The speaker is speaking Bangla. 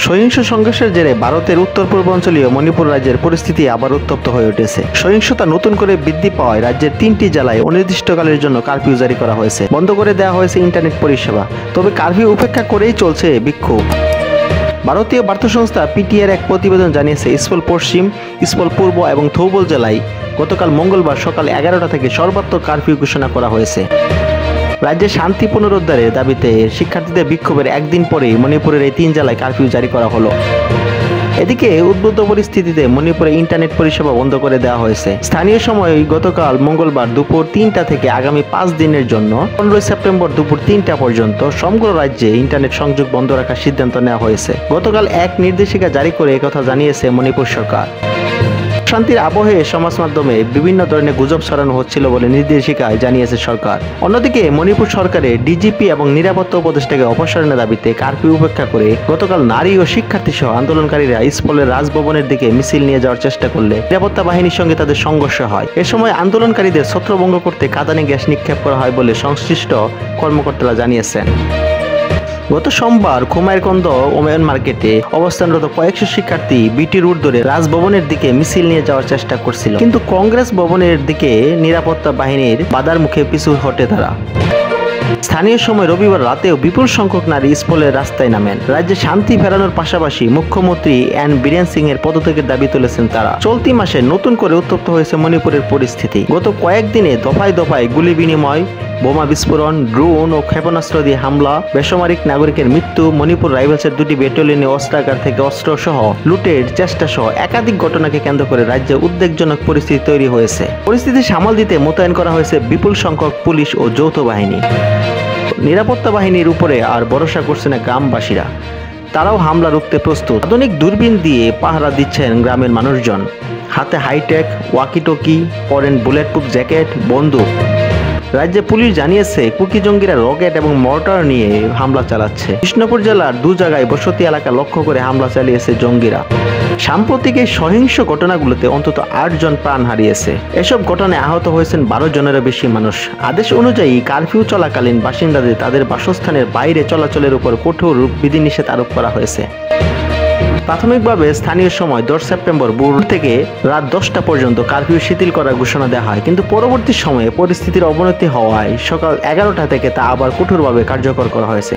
সহিংস সংঘর্ষের জেরে ভারতের উত্তর পূর্বাঞ্চলীয় মণিপুর রাজ্যের পরিস্থিতি আবার উত্তপ্ত হয়ে উঠেছে। সহিংসতা নতুন করে বৃদ্ধি পাওয়ায় রাজ্যের 3টি জেলায় অনির্দিষ্টকালের জন্য কারফিউ জারি করা হয়েছে। বন্ধ করে দেওয়া হয়েছে ইন্টারনেট পরিষেবা। তবে কারফিউ উপেক্ষা করেই চলছে বিক্ষোভ। ভারতীয় বার্তা সংস্থা পিটিআর এক প্রতিবেদন জানিয়েছে, ইস্পল পশ্চিম, ইস্পল পূর্ব এবং থৌবল জেলায় গতকাল মঙ্গলবার সকাল 11টা থেকে সর্বাত্মক কারফিউ ঘোষণা করা হয়েছে। রাজ্যে শান্তি পুনরুদ্ধারের দাবিতে শিক্ষার্থীদের বিক্ষোভের একদিন পরেই মণিপুরের এই 3 জেলায় কারফিউ জারি করা হলো। এদিকে উদ্বুদ্ধ পরিস্থিতিতে মণিপুরে ইন্টারনেট পরিষেবা বন্ধ করে দেওয়া হয়েছে। স্থানীয় সময় গতকাল মঙ্গলবার দুপুর 3টা থেকে আগামী 5 দিনের জন্য 15 সেপ্টেম্বর দুপুর 3টা পর্যন্ত সমগ্র রাজ্যে ইন্টারনেট সংযোগ বন্ধ রাখার সিদ্ধান্ত নেওয়া হয়েছে। গতকাল এক নির্দেশিকা জারি করে একথা জানিয়েছে মণিপুর সরকার। শান্তির আবহে সমাজ মাধ্যমে বিভিন্ন ধরনের গুজব ছড়ানো হচ্ছিল বলে নির্দেশিকায় জানিয়েছে সরকার। অন্যদিকে মণিপুর সরকারের ডিজিপি এবং নিরাপত্তা উপদেষ্টাকে অপসারণের দাবিতে কারফিউ উপেক্ষা করে গতকাল নারী ও শিক্ষার্থী সহ আন্দোলনকারীরা ইস্পলের রাজভবনের দিকে মিছিল নিয়ে যাওয়ার চেষ্টা করলে নিরাপত্তা বাহিনীর সঙ্গে তাদের সংঘর্ষ হয়। এ সময় আন্দোলনকারীদের ছত্রভঙ্গ করতে কাঁদানে গ্যাস নিক্ষেপ করা হয় বলে সংশ্লিষ্ট কর্মকর্তারা জানিয়েছেন। গত সোমবার কুমারকন্দ ওমেন মার্কেটে অবস্থানরত কয়েকশো শিক্ষার্থী বিটি রুট ধরে রাজভবনের দিকে মিছিল নিয়ে যাওয়ার চেষ্টা করছিল, কিন্তু কংগ্রেস ভবনের দিকে নিরাপত্তা বাহিনীর বাধার মুখে পিছু হটে তারা। স্থানীয় সময় রবিবার রাতেও বিপুল সংখ্যক নারী ইস্পলের রাস্তায় নামেন। রাজ্যে শান্তি ফেরানোর পাশাপাশি মুখ্যমন্ত্রী এন বীরেন সিং এর পদত্যাগের দাবি তুলেছেন তারা। চলতি মাসে নতুন করে উত্তপ্ত হয়েছে মণিপুরের পরিস্থিতি। গত কয়েকদিনে দফায় দফায় গুলি বিনিময়, বোমা বিস্ফোরণ, ড্রোন ও ক্ষেপণাস্ত্র দিয়ে হামলা, বেসামরিক নাগরিকের মৃত্যু, মণিপুর রাইফেলসের 2টি ব্যাটালিয়নে অস্ত্রাগার থেকে অস্ত্র সহ লুটের চেষ্টা সহ একাধিক ঘটনাকে কেন্দ্র করে রাজ্যে উদ্বেগজনক পরিস্থিতি তৈরি হয়েছে। পরিস্থিতি সামাল দিতে মোতায়েন করা হয়েছে বিপুল সংখ্যক পুলিশ ও যৌথ বাহিনী। নিরাপত্তা বাহিনীর উপরে আর ভরসা করছে না গ্রামবাসীরা। তারাও হামলা রুখতে প্রস্তুত। আধুনিক দূরবীন দিয়ে পাহারা দিচ্ছেন গ্রামের মানুষজন। হাতে হাইটেক ওয়াকিটকি, পরেন বুলেট প্রুফ জ্যাকেট, বন্দুক। রাজ্যে পুলিশ জানিয়েছে কুকি জঙ্গিরা রকেট এবং মর্টার নিয়ে হামলা চালাচ্ছে। কৃষ্ণপুর জেলার 2 জায়গায় বসতি এলাকা লক্ষ্য করে হামলা চালিয়েছে জঙ্গিরা। সাম্প্রতিক এই সহিংস ঘটনাগুলোতে অন্তত 8 জন প্রাণ হারিয়েছে। এসব ঘটনায় আহত হয়েছেন 12 জনেরও বেশি মানুষ। আদেশ অনুযায়ী কারফিউ চলাকালীন বাসিন্দাদের তাদের বাসস্থানের বাইরে চলাচলের উপর কঠোর বিধিনিষেধ আরোপ করা হয়েছে। প্রাথমিকভাবে স্থানীয় সময় 10 সেপ্টেম্বর ভোর থেকে রাত 10টা পর্যন্ত কারফিউ শিথিল করার ঘোষণা দেওয়া হয়, কিন্তু পরবর্তী সময়ে পরিস্থিতির অবনতি হওয়ায় সকাল 11টা থেকে তা আবার কঠোরভাবে কার্যকর করা হয়েছে।